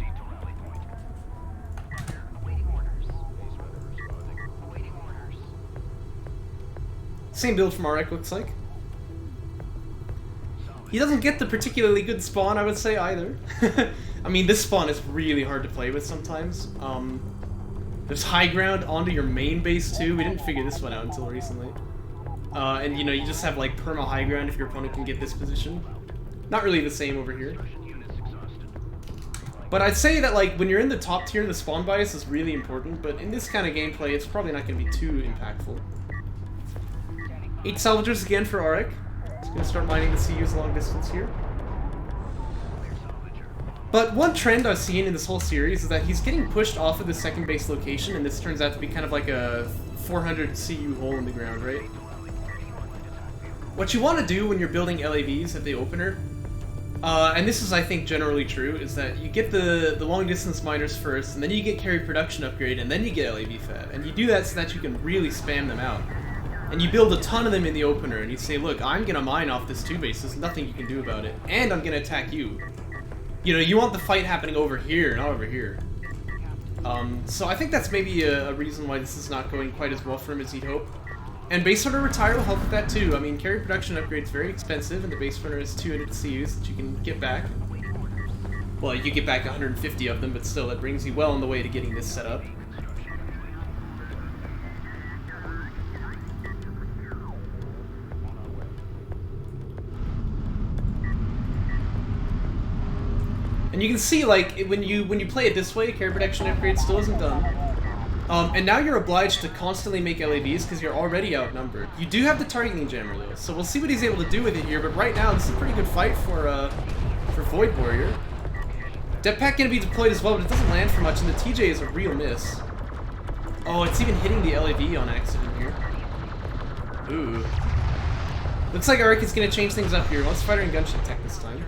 Same build from AreKharak, looks like. He doesn't get the particularly good spawn, I would say, either. I mean, this spawn is really hard to play with sometimes. There's high ground onto your main base, too. We didn't figure this one out until recently. And, you know, you just have, like, perma high ground if your opponent can get this position. Not really the same over here. But I'd say that, like, when you're in the top tier, the spawn bias is really important, but in this kind of gameplay, it's probably not going to be too impactful. 8 salvagers again for AreKharak. He's going to start mining the CUs long distance here. But one trend I've seen in this whole series is that he's getting pushed off of the second base location, and this turns out to be kind of like a 400 CU hole in the ground, right? What you want to do when you're building LAVs at the opener, and this is, I think, generally true, is that you get the long distance miners first, and then you get carry production upgrade, and then you get LAV fab. And you do that so that you can really spam them out. And you build a ton of them in the opener, and you say, look, I'm gonna mine off this 2 base, there's nothing you can do about it, and I'm gonna attack you. You know, you want the fight happening over here, not over here. So I think that's maybe a reason why this is not going quite as well for him as he'd hope. And base runner retire will help with that too. I mean, carry production upgrade is very expensive, and the base runner has 200 CUs that you can get back. Well, you get back 150 of them, but still, that brings you well on the way to getting this set up. And you can see, like, when you play it this way, carry protection upgrade still isn't done. And now you're obliged to constantly make LAVs because you're already outnumbered. You do have the targeting jammer though, so we'll see what he's able to do with it here, but right now this is a pretty good fight for VoidWarrior. Jetpack gonna be deployed as well, but it doesn't land for much, and the TJ is a real miss. Oh, it's even hitting the LAV on accident here. Ooh. Looks like AreKharak is gonna change things up here. Wants fighter and gunship tech this time.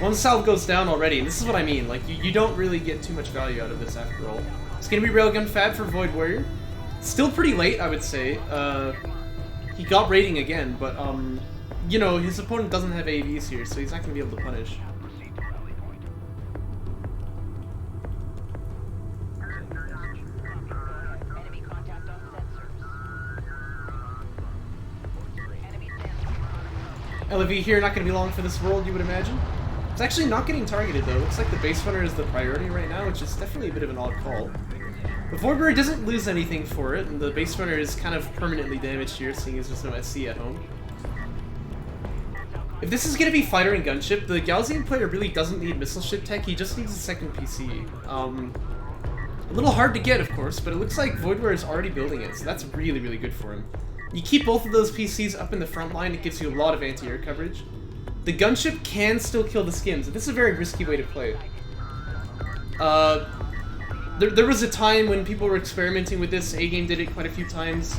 One salve goes down already, and this is what I mean, like, you don't really get too much value out of this after all. It's gonna be railgun fab for VoidWarrior. Still pretty late, I would say. He got raiding again, but, you know, his opponent doesn't have AVs here, so he's not gonna be able to punish. LAV here, not gonna be long for this world, you would imagine. It's actually not getting targeted though. Looks like the base runner is the priority right now, which is definitely a bit of an odd call. But VoidWarrior doesn't lose anything for it, and the base runner is kind of permanently damaged here, seeing as there's no SC at home. If this is going to be fighter and gunship, the Gaussian player really doesn't need missile ship tech, he just needs a second PC. A little hard to get, of course, but it looks like VoidWarrior is already building it, so that's really, really good for him. You keep both of those PCs up in the front line, it gives you a lot of anti-air coverage. The gunship can still kill the skims, and this is a very risky way to play. There was a time when people were experimenting with this. A-Game did it quite a few times.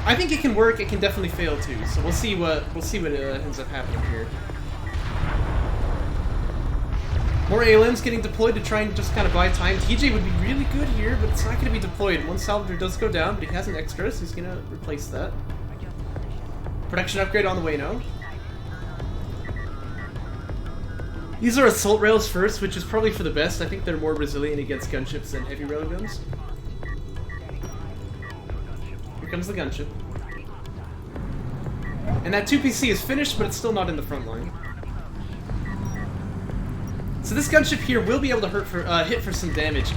I think it can work. It can definitely fail too. So we'll see what ends up happening here. More ALMs getting deployed to try and just kind of buy time. TJ would be really good here, but it's not going to be deployed. One salvager does go down, but he has an extra, so he's going to replace that. Production upgrade on the way now. These are assault rails first, which is probably for the best. I think they're more resilient against gunships than heavy railguns. Here comes the gunship. And that 2PC is finished, but it's still not in the front line. So this gunship here will be able to hit for some damage.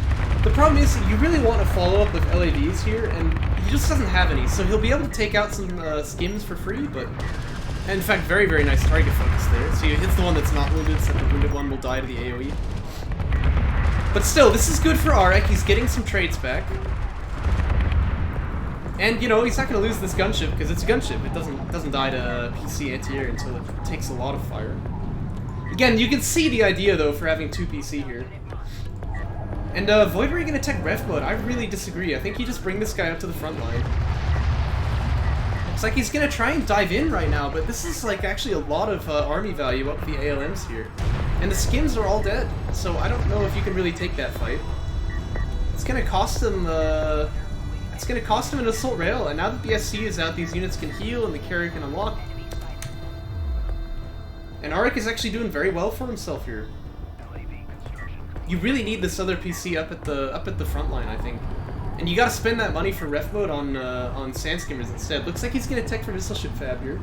The problem is, you really want to follow up with LAVs here, and he just doesn't have any. So he'll be able to take out some skims for free, but... And in fact, very, very nice target focus there. So he hits the one that's not wounded, so the wounded one will die to the AoE. But still, this is good for AreKharak. He's getting some trades back. And, you know, he's not going to lose this gunship, because it's a gunship. It doesn't die to PC anti-air until it takes a lot of fire. Again, you can see the idea, though, for having 2 PC here. And, VoidWarrior gonna tech ref mode? I really disagree. I think you just bring this guy up to the front line. Looks like he's gonna try and dive in right now, but this is, like, actually a lot of army value up the ALMs here. And the skims are all dead, so I don't know if you can really take that fight. It's gonna cost him, it's gonna cost him an assault rail, and now that the SC is out, these units can heal and the carrier can unlock. And AreK is actually doing very well for himself here. You really need this other PC up at the front line, I think. And you gotta spend that money for ref mode on Sand Skimmers instead. Looks like he's gonna tech for Missile Ship Fab here.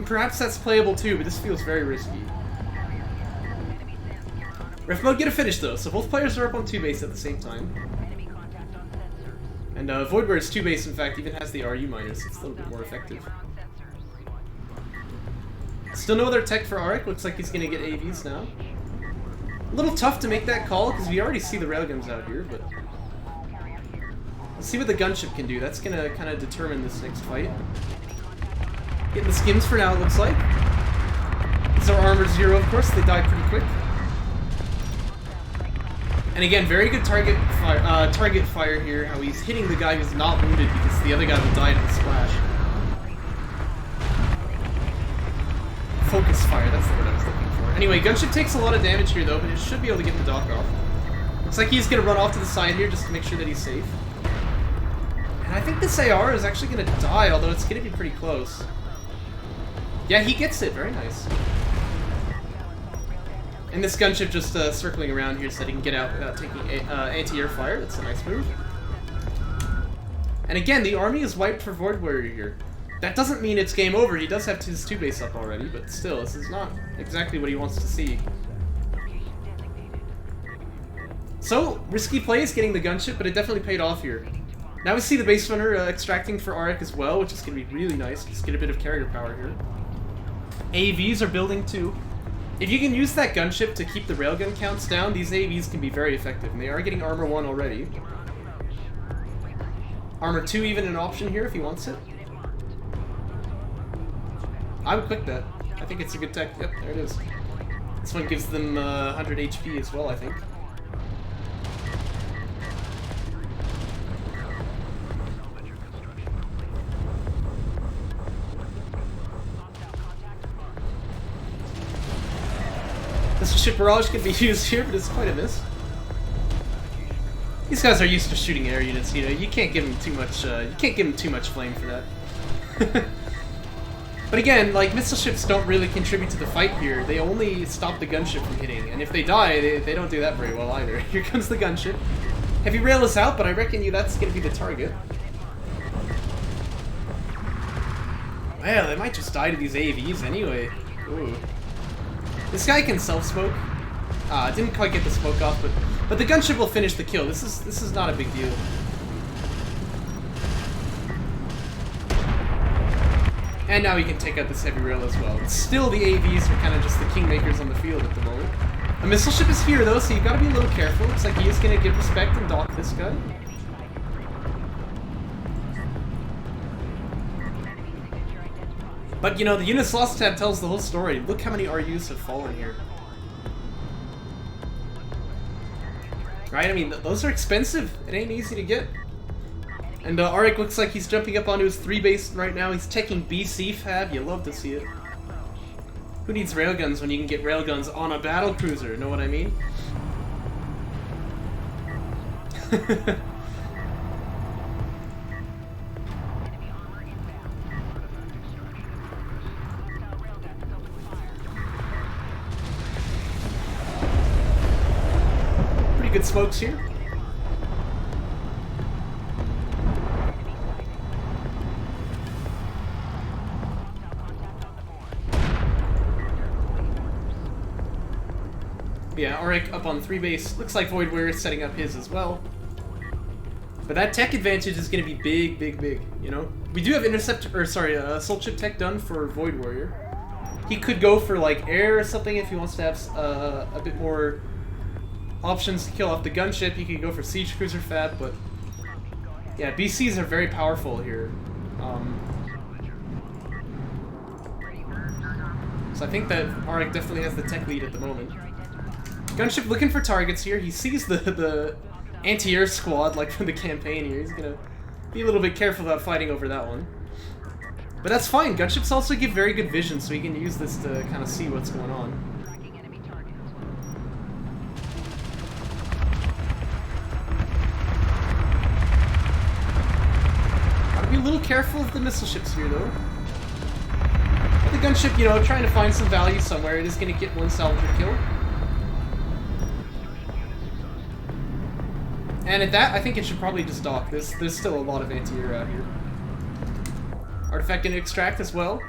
Perhaps that's playable too, but this feels very risky. Ref mode get a finish though, so both players are up on 2 base at the same time. And VoidWarrior's 2 base, in fact, even has the RU minus, so it's a little bit more effective. Still no other tech for AreK, looks like he's gonna get AVs now. A little tough to make that call, because we already see the railguns out here, but... Let's see what the gunship can do, that's gonna kind of determine this next fight. Getting the skins for now, it looks like. These are armor 0, of course, they die pretty quick. And again, very good target fire here, how he's hitting the guy who's not wounded because the other guy will die to the splash. Focus fire, that's the word I was looking for. Anyway, gunship takes a lot of damage here though, but it should be able to get the dock off. Looks like he's going to run off to the side here just to make sure that he's safe. And I think this AR is actually going to die, although it's going to be pretty close. Yeah, he gets it, very nice. And this gunship just circling around here so that he can get out without taking anti-air fire. That's a nice move. And again, the army is wiped for VoidWarrior here. That doesn't mean it's game over. He does have his 2 base up already, but still, this is not exactly what he wants to see. So, risky plays getting the gunship, but it definitely paid off here. Now we see the base runner extracting for AreK as well, which is going to be really nice. Just get a bit of carrier power here. AVs are building too. If you can use that gunship to keep the railgun counts down, these AVs can be very effective, and they are getting armor 1 already. Armor 2 even an option here if he wants it. I would click that. I think it's a good tech. Yep, there it is. This one gives them 100 HP as well, I think. This ship barrage can be used here, but it's quite a miss. These guys are used to shooting air units, you know. You can't give them too much. You can't give them too much flame for that. But again, like missile ships don't really contribute to the fight here. They only stop the gunship from hitting, and if they die, they don't do that very well either. Here comes the gunship. Heavy rail is out, but I reckon that's going to be the target. Well, they might just die to these AVs anyway. Ooh. This guy can self-smoke. Didn't quite get the smoke off, but the gunship will finish the kill. This is not a big deal. And now he can take out this heavy rail as well. Still, the AVs are kind of just the kingmakers on the field at the moment. A missile ship is here though, so you gotta be a little careful. Looks like he is gonna give respect and dock this guy. But you know, the units lost tab tells the whole story. Look how many RUs have fallen here. Right? I mean, those are expensive. It ain't easy to get. And AreK looks like he's jumping up onto his 3 base right now. He's taking BC fab. You love to see it. Who needs railguns when you can get railguns on a battle cruiser? Know what I mean? Pretty good smokes here. Yeah, AreK up on 3 base. Looks like VoidWarrior is setting up his as well. But that tech advantage is going to be big, big, big, you know? We do have assault ship tech done for VoidWarrior. He could go for, like, air or something if he wants to have a bit more options to kill off the gunship. He could go for siege cruiser fab, but... yeah, BCs are very powerful here. So I think that AreK definitely has the tech lead at the moment. Gunship looking for targets here. He sees the anti-air squad, like from the campaign here. He's gonna be a little bit careful about fighting over that one. But that's fine. Gunships also give very good vision, so he can use this to kind of see what's going on. Be a little careful of the missile ships here, though. But the gunship, you know, trying to find some value somewhere. It is going to get one salvager kill. And at that, I think it should probably just dock. There's still a lot of anti-air out here. Artifact going to extract as well.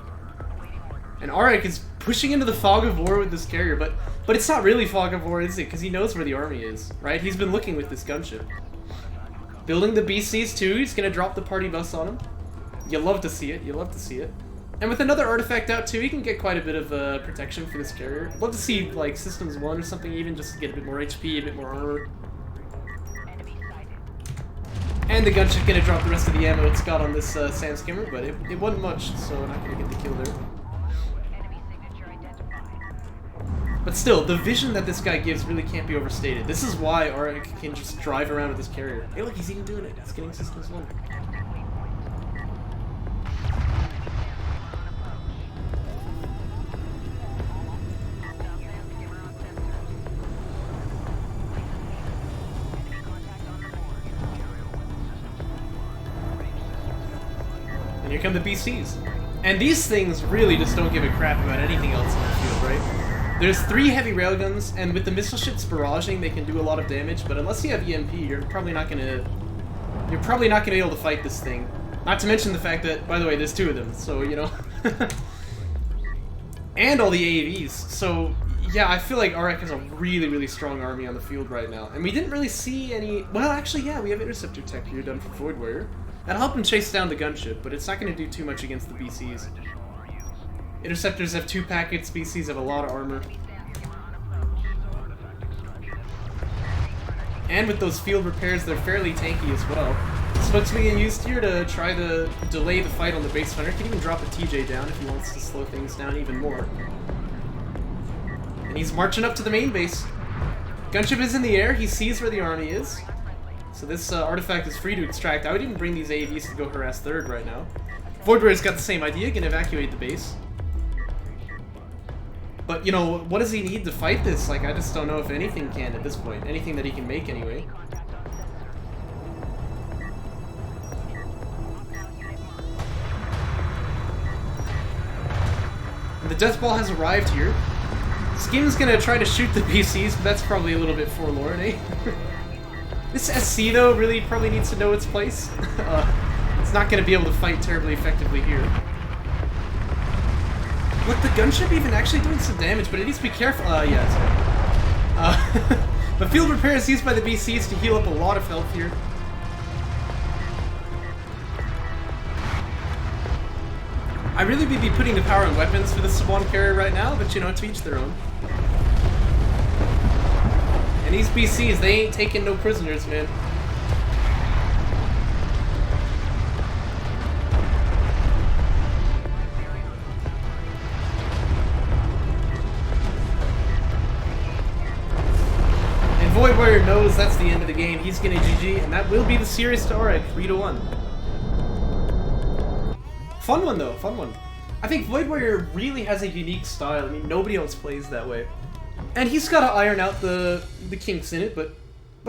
And AreKharak is pushing into the fog of war with this carrier, but it's not really fog of war, is it? Because he knows where the army is, right? He's been looking with this gunship. Building the BCs too, he's going to drop the party bus on him. You love to see it, you love to see it. And with another artifact out too, he can get quite a bit of protection for this carrier. Love to see like Systems 1 or something even, just to get a bit more HP, a bit more armor. And the gunship going to drop the rest of the ammo it's got on this Sand Skimmer, but it wasn't much, so not going to get the kill there. But still, the vision that this guy gives really can't be overstated. This is why AreKharak can just drive around with this carrier. Hey look, he's even doing it. He's getting Systems 1. And here come the BCs. And these things really just don't give a crap about anything else on the field, right? There's 3 heavy railguns, and with the missile ships barraging, they can do a lot of damage, but unless you have EMP, you're probably not gonna be able to fight this thing. Not to mention the fact that, by the way, there's 2 of them, so, you know. And all the AAVs, so, yeah, I feel like AreKharak has a really, really strong army on the field right now. And we didn't really see any... Well, actually, yeah, we have Interceptor Tech here done for VoidWarrior. That'll help him chase down the gunship, but it's not going to do too much against the BCs. Interceptors have 2 packets, BCs have a lot of armor. And with those field repairs, they're fairly tanky as well. Smoke's being used here to try to delay the fight on the base runner. Can even drop a TJ down if he wants to slow things down even more. And he's marching up to the main base. Gunship is in the air, he sees where the army is. So this artifact is free to extract. I would even bring these AAVs to go harass third right now. VoidWarrior's got the same idea, can evacuate the base. But, you know, what does he need to fight this? Like, I just don't know if anything can at this point. Anything that he can make, anyway. And the Death Ball has arrived here. Skim's gonna try to shoot the BCs, but that's probably a little bit forlorn, eh? This SC, though, really probably needs to know its place. It's not gonna be able to fight terribly effectively here. Look, the gunship even actually doing some damage, but it needs to be careful. Yeah, it's right. But field repair is used by the BCs to heal up a lot of health here. I really would be putting the power on weapons for the Swan carrier right now, but you know, to each their own. And these BCs, they ain't taking no prisoners, man. VoidWarrior knows that's the end of the game. He's gonna GG, and that will be the series to AreKharak, 3-1. Fun one though, fun one. I think VoidWarrior really has a unique style. I mean, nobody else plays that way. And he's got to iron out the kinks in it, but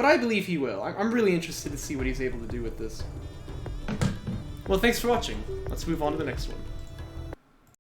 I believe he will. I'm really interested to see what he's able to do with this. Well, thanks for watching. Let's move on to the next one.